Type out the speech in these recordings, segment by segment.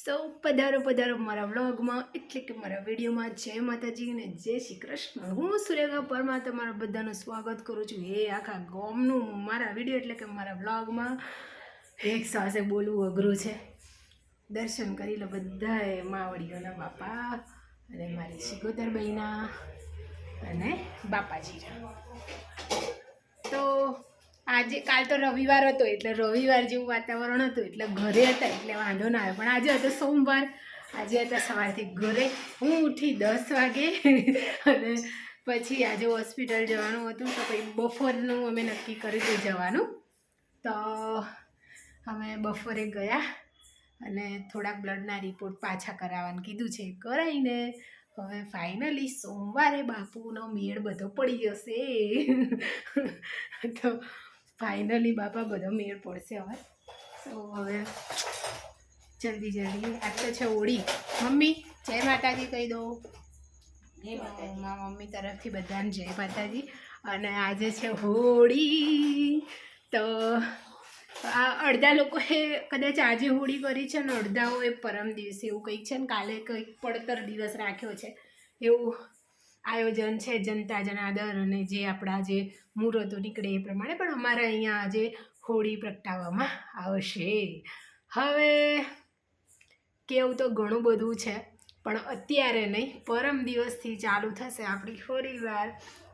સૌ પધારો પધારો મારા વ્લોગમાં એટલે કે મારા વિડીયોમાં જય માતાજી ને જય શ્રી કૃષ્ણ। હું સુરેખા પરમાર તમારા બધાનું સ્વાગત કરું છું એ આખા ગામનું મારા વિડીયો એટલે કે મારા વ્લોગમાં। એક સાથે બોલવું અઘરું છે। દર્શન કરી લો બધાએ માવડીઓના બાપા અને મારી શિકોતર બહેના અને બાપાજીના। તો આજે કાલ તો રવિવાર હતો એટલે રવિવાર જેવું વાતાવરણ હતું એટલે ઘરે હતા એટલે વાંધો ના આવ્યો, પણ આજે હતો સોમવાર। આજે હતા સવારથી ઘરે। હું ઉઠી 10 વાગે અને પછી આજે હોસ્પિટલ જવાનું હતું તો પછી બપોરનું અમે નક્કી કર્યું હતું જવાનું। તો અમે બપોરે ગયા અને થોડાક બ્લડના રિપોર્ટ પાછા કરાવવાનું કીધું છે, કરાવીને હવે ફાઇનલી સોમવારે બાપુનો મેળ બધો પડી જશે। તો ફાઇનલી બાપા બધો મેળ પડશે હવે। તો હવે જલ્દી આજ તો છે હોળી। મમ્મી જય માતાજી કહી દો। મારા મમ્મી તરફથી બધાને જય માતાજી। અને આજે છે હોળી। તો આ અડધા લોકોએ કદાચ આજે હોળી કરી છે ને અડધાઓએ પરમ દિવસે એવું કંઈક છે ને કાલે કંઈક પડતર દિવસ રાખ્યો છે એવું આયોજન છે જનતા જનાર્દન અને જે આપણા જે મુહૂર્તો નીકળે એ પ્રમાણે। પણ અમારે અહીંયા આજે હોળી પ્રગટાવવામાં આવશે। હવે કેવું તો ઘણું બધું છે પણ અત્યારે નહીં, પરમ દિવસથી ચાલુ થશે આપણી હોળીવાર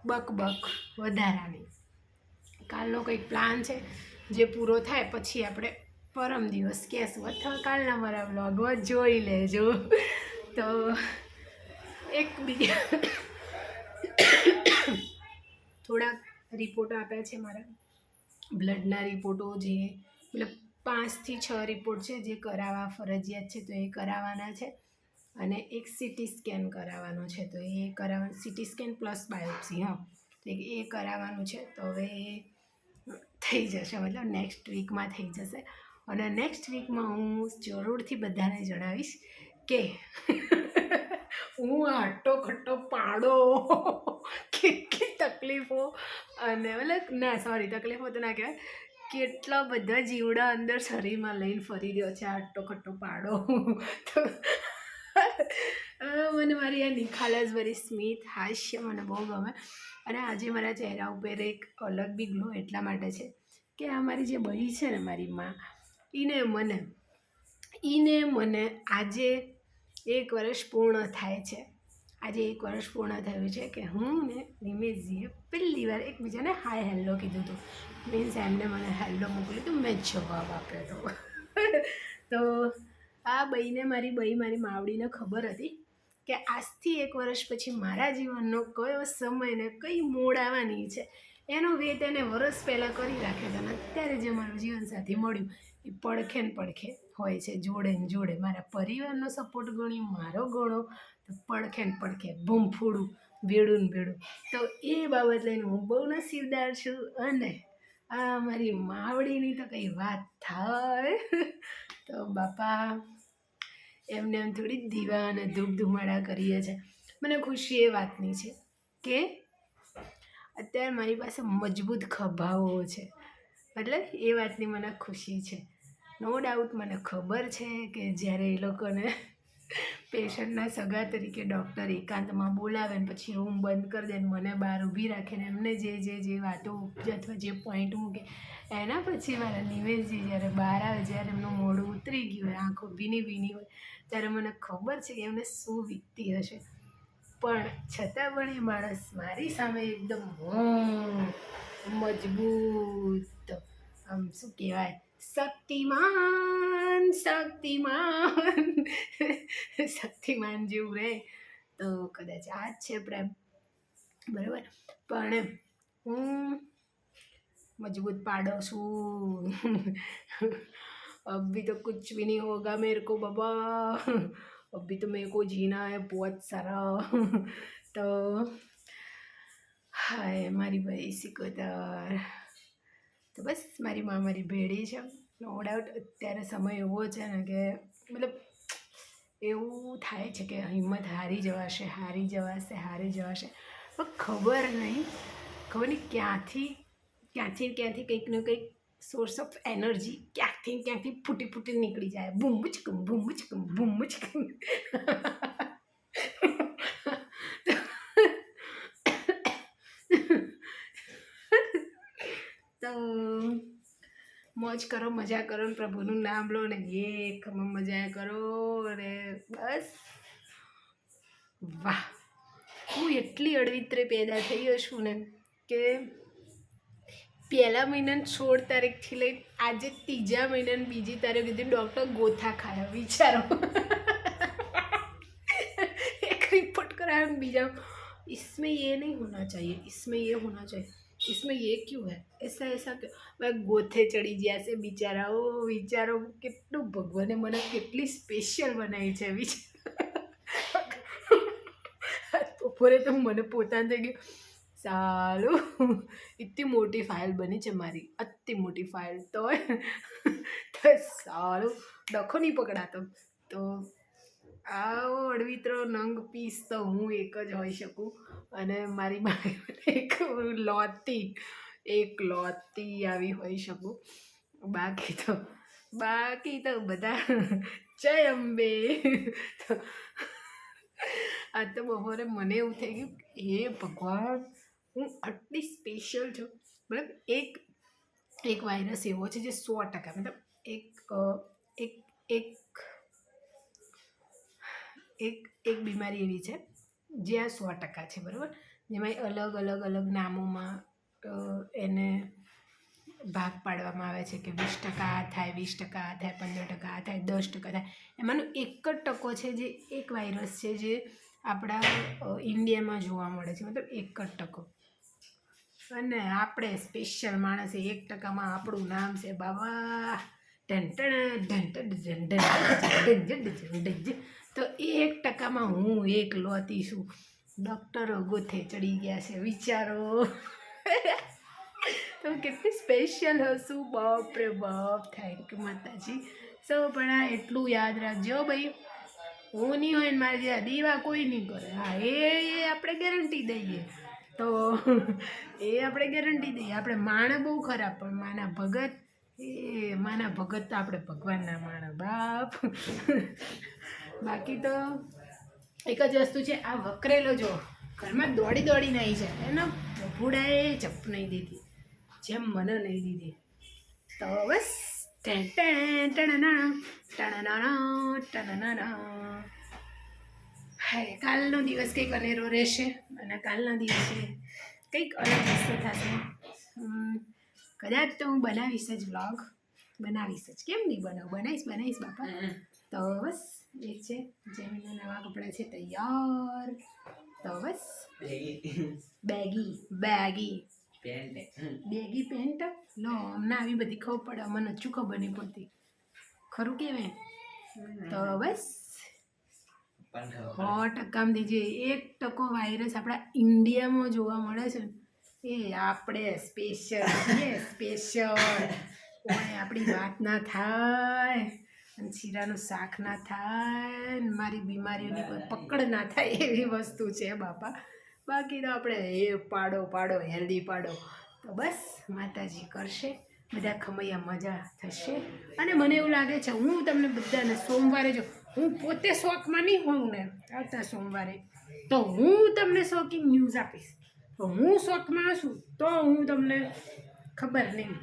બકબક વધારાની। કાલનો કંઈક પ્લાન છે જે પૂરો થાય પછી આપણે પરમ દિવસ કહેશું અથવા કાલના મારા વ્લોગમાં જોઈ લેજો। તો એક બીજા થોડાક રિપોર્ટો આપ્યા છે મારા બ્લડના રિપોર્ટો, જે મતલબ 5 થી 6 રિપોર્ટ છે જે કરાવવા ફરજિયાત છે તો એ કરાવવાના છે। અને એક સિટી સ્કેન કરાવવાનો છે તો એ કરાવવાનું, સિટી સ્કેન પ્લસ બાયોપ્સી, હા તો એ કરાવવાનું છે। તો હવે એ થઈ જશે, મતલબ નેક્સ્ટ વીકમાં થઈ જશે। અને નેક્સ્ટ વીકમાં હું જરૂરથી બધાને જણાવીશ કે હું આ હટ્ટો ખટ્ટો પાડો કેટલી તકલીફો અને મતલબ ના સોરી તકલીફો તો ના કહેવાય, કેટલા બધા જીવડા અંદર શરીરમાં લઈને ફરી રહ્યો છે આ હટ્ટો ખટ્ટો પાડો। તો મને મારી આ નિખાલસભરી સ્મિત હાસ્ય મને બહુ ગમે। અને આજે મારા ચહેરા ઉપર એક અલગ બી ગ્લો એટલા માટે છે કે આ મારી જે બહી છે ને મારી માં, એને મને આજે 1 વર્ષ પૂર્ણ થાય છે। આજે 1 વર્ષ પૂર્ણ થયું છે કે હું ને નિમેશજીએ પહેલી વાર એકબીજાને હાય હેલો કીધું હતું। મીન્સ એમને મને હેલો મોકલ્યું હતું, મેં જવાબ આપ્યો હતો। તો આ બહીને મારી માવડીને ખબર હતી કે આજથી 1 વર્ષ પછી મારા જીવનનો કયો સમય ને કઈ મોડ આવવાની છે એનો વેત એને વર્ષ પહેલાં કરી રાખ્યો હતો। અને અત્યારે જે મારું જીવનસાથી મળ્યું એ પડખે ને પડખે હોય છે, જોડે ને જોડે। મારા પરિવારનો સપોર્ટ ગણી, મારો ગણો તો પડખે ને પડખે ભૂમફોડું ભેડું ને ભેડું। તો એ બાબત લઈને હું બહુ નસીબદાર છું। અને આ મારી માવડીની તો કંઈ વાત થાય। તો બાપા એમને એમ થોડી દીવા અને ધૂપ ધુમાડા કરીએ છે। મને ખુશી એ વાતની છે કે અત્યારે મારી પાસે મજબૂત ખભાઓ છે, મતલબ એ વાતની મને ખુશી છે। નો ડાઉટ મને ખબર છે કે જ્યારે એ લોકોને પેશન્ટના સગા તરીકે ડૉક્ટર એકાંતમાં બોલાવે ને પછી રૂમ બંધ કરી દે ને મને બહાર ઊભી રાખીને એમને જે વાતો અથવા જે પોઈન્ટ મૂકે એના પછી મારા નિમેશજી જ્યારે બહાર આવે, જ્યારે એમનું મોઢું ઉતરી ગયું હોય, આંખો ભીની હોય, ત્યારે મને ખબર છે કે એમને શું વીતતી હશે। પણ છતાં પણ એ માણસ મારી સામે એકદમ મજબૂત, આમ શું કહેવાય, શક્તિમાન જેવું રહે તો કદાચ આ જ છે પ્રેમ, બરાબર। પણ હું મજબૂત પાડો છું। अभी तो कुछ भी नहीं होगा मेरे को बाबा, अभी तो मेरे को जीना है बहुत सारा। તો હાય મારી ભાઈ સિકોતર, તો બસ મારી માં મારી ભેડી છે। નો ડાઉટ અત્યારે સમય એવો છે ને કે મતલબ એવું થાય છે કે હિંમત હારી જવાશે। પણ ખબર નહીં ક્યાંથી કંઈક ને કંઈક સોર્સ ઓફ એનર્જી ક્યાંકથી ફૂટી નીકળી જાય, બૂમ બુચકમ બૂમ જ તો મોજ કરો, મજા કરો ને પ્રભુનું નામ લો ને મજા કરો અને બસ વાહ. હું એટલી અડવિત્રે પેદા થઈ હશું ને કે પહેલા મહિનાની 16 તારીખથી લઈ આજે 3જા મહિનાની 2જી તારીખ સુધી ડૉક્ટર ગોથા ખાયા, વિચારો. एक रिपोर्ट कराया बीजा, इसमें ये नहीं होना चाहिए, इसमें ये होना चाहिए, इसमें ये क्यों है, ऐसा ऐसा क्यों. ભાઈ ગોથે ચડી ગયા છે બિચારાઓ. વિચારો કેટલું ભગવાને મને કેટલી સ્પેશિયલ બનાવી છે. બપોરે તો મને પોતાને થઈ ગયું સારું इतनी मोटी फाइल बनी है मारी, अति मोटी फाइल तो सारू डखो नहीं पकड़ातो. तो આવો અડવિત્રો નંગ પીસ તો હું એક જ હોઈ શકું અને મારી બાઈ એક લોતી આવી હોઈ શકું. બાકી તો બધા જય અંબે. આ તો બપોરે મને એવું થઈ ગયું હે ભગવાન, હું આટલી સ્પેશિયલ છું. મતલબ એક વાયરસ એવો છે જે 100% મતલબ એક બીમારી એવી છે જે આ 100% છે, બરાબર. જેમાં અલગ નામોમાં એને ભાગ પાડવામાં આવે છે કે 20% આ થાય, 20% આ થાય, 15% આ થાય, 10% થાય. એમાંનો 1% છે જે એક વાયરસ છે જે આપણા ઇન્ડિયામાં જોવા મળે છે, મતલબ 1%. અને આપણે સ્પેશિયલ માણસ 1%માં આપણું નામ છે બાબા. તો 1%માં હું એક લોતી છું. ડૉક્ટરો ગોથે ચડી ગયા છે, વિચારો. તો કેટલી સ્પેશિયલ હશું, બાપ રે બાપ. થેન્ક યુ માતાજી. પણ આ એટલું યાદ રાખજો ભાઈ, હું નહીં હોય ને મારી જેવા દીવા કોઈ નહીં કરે. હા એ આપણે ગેરંટી દઈએ. તો એ આપણે ગેરંટી દઈએ. આપણે માણા બહુ ખરાબ, પણ માના ભગત તો આપણે ભગવાનના માણા બાપ. બાકી તો એક જ વસ્તુ છે, આ વકરેલો જો ઘરમાં દોડીને આવી જાય એનો પ્રભુડાએ ચપ નહીં દીધી જેમ મને નહીં દીધી. તો બસ હાય કાલનો દિવસ કંઈક અનેરો રહેશે અને કાલના દિવસે કંઈક અલગ વસ્તુ થશે. કદાચ તો હું બનાવીશ જ વ્લોગ, બનાવીશ જ, કેમ નહીં બનાવીશ બાપા. તો બસ એ છે, જેમના નવા કપડાં છે તૈયાર. તો બસ બેગી પેન્ટ લો. અમને આવી બધી ખબર પડે, અમને હજુ ખબર નહીં પડતી, ખરું કહેવાય. તો બસ 100% દીજે. 1% વાયરસ આપણા ઇન્ડિયામાં જોવા મળે છે ને, એ આપણે સ્પેશિયલ આપણી વાત ના થાય અને શીરાનું શાક ના થાય ને મારી બીમારીઓની કોઈ પકડ ના થાય એવી વસ્તુ છે બાપા. બાકી તો આપણે એ પાડો હેલ્ધી પાડો. તો બસ માતાજી કરશે, બધા ખમૈયા મજા થશે. અને મને એવું લાગે છે હું તમને બધાને સોમવારે, જો હું પોતે શોખમાં નહીં હોઉં ને આવતા સોમવારે, તો હું તમને શોખિંગ ન્યૂઝ આપીશ. તો હું શોખમાં છું તો હું તમને ખબર નહીં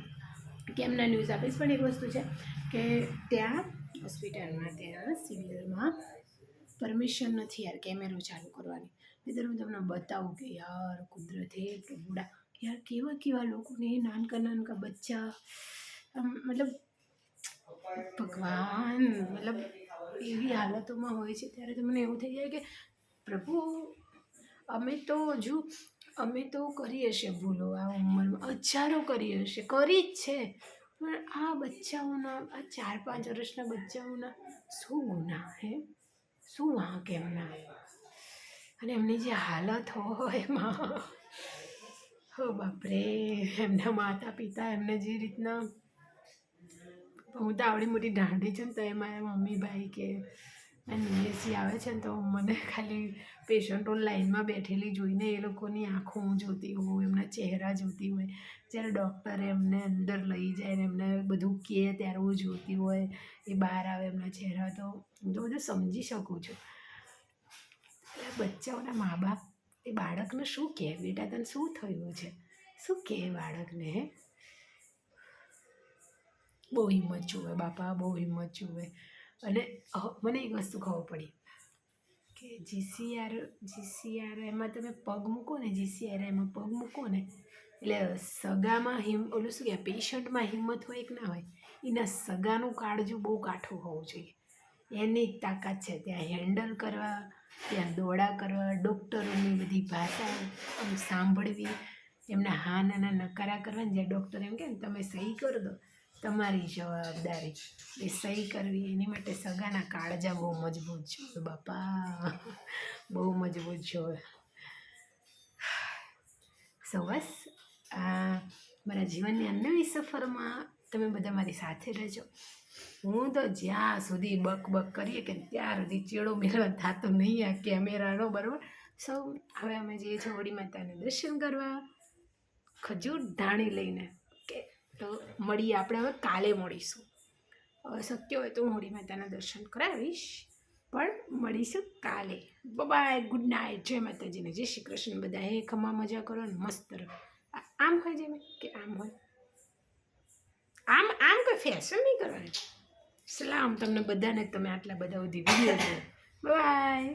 કેમના ન્યૂઝ આપીશ. પણ એક વસ્તુ છે કે ત્યાં હોસ્પિટલમાં, ત્યાં સિવિલમાં પરમિશન નથી યાર કેમેરો ચાલુ કરવાની. નહીંતર હું તમને બતાવું કે યાર કુદરતે પ્રભુડા યાર કેવા લોકોને નાનકા બચ્ચા, મતલબ ભગવાન, મતલબ એવી હાલતોમાં હોય છે ત્યારે તો મને એવું થઈ જાય કે પ્રભુ અમે તો કરી હશે ભૂલો આ ઉંમરમાં, હજારો કરી હશે, કરી જ છે. પણ આ બચ્ચાઓના, આ 4-5 વર્ષના બચ્ચાઓના શું ગુનાહ હે, શું વાંક એમના, અને એમની જે હાલત હોય એમાં હો બાપરે. એમના માતા પિતા એમને જે રીતના, હું તો આવડી મોટી દાંડી છું ને તો એમાં મમ્મી ભાઈ કે અને નિલેશજી આવે છે ને તો મને ખાલી પેશન્ટો લાઈનમાં બેઠેલી જોઈને એ લોકોની આંખો હું જોતી હોઉં, એમના ચહેરા જોતી હોય, જ્યારે ડૉક્ટરે એમને અંદર લઈ જાય ને એમને બધું કહે ત્યારે હું જોતી હોય, એ બહાર આવે એમના ચહેરા, તો હું તો બધું સમજી શકું છું. એટલે બચ્ચાઓના મા બાપ એ બાળકને શું કહે, બેટા તને શું થયું છે, શું કહે બાળકને? હે, બહુ હિંમત જુએ બાપા, બહુ હિંમત જુએ. અને મને એક વસ્તુ ખબર પડી કે જીસીઆર એમાં તમે પગ મૂકો ને, જીસીઆર એમાં પગ મૂકો ને એટલે સગામાં ઓલું શું કહેવાય, પેશન્ટમાં હિંમત હોય કે ના હોય, એના સગાનું કાળજું બહુ કાઠું હોવું જોઈએ. એની જ તાકાત છે ત્યાં હેન્ડલ કરવા, ત્યાં દોડા કરવા, ડૉક્ટરોની બધી ભાષા સાંભળવી, એમના હા નાના નકારા કરવા. જ્યાં ડૉક્ટર એમ કહે ને તમે સહી કરી દો, તમારી જવાબદારી એ સહી કરવી, એની માટે સગાના કાળજા બહુ મજબૂત છે બાપા, બહુ મજબૂત છે. સો બસ આ મારા જીવનની અનવી સફરમાં તમે બધા મારી સાથે રહેજો. હું તો જ્યાં સુધી બક કરીએ કે ત્યાં સુધી ચેડો મેળવા થતો નહીં આ કેમેરાનો, બરાબર. સૌ હવે અમે જઈએ છીએ હોળી માતાને દર્શન કરવા ખજૂર ધાણી લઈને. કે તો મળીએ આપણે, હવે કાલે મળીશું. હવે શક્ય હોય તો હું હોળી માતાના દર્શન કરાવીશ, પણ મળીશું કાલે. બાય, ગુડ નાઇટ, જય માતાજીને, જય શ્રી કૃષ્ણ. બધા હે ખમા મજા કરો ને મસ્ત રહો. આમ હોય જેમ કે આમ હોય, આમ કોઈ ફેશન નહીં કરવાની. સલામ તમને બધાને, તમે આટલા બધા સુધી વિડીયો જુઓ. બાય.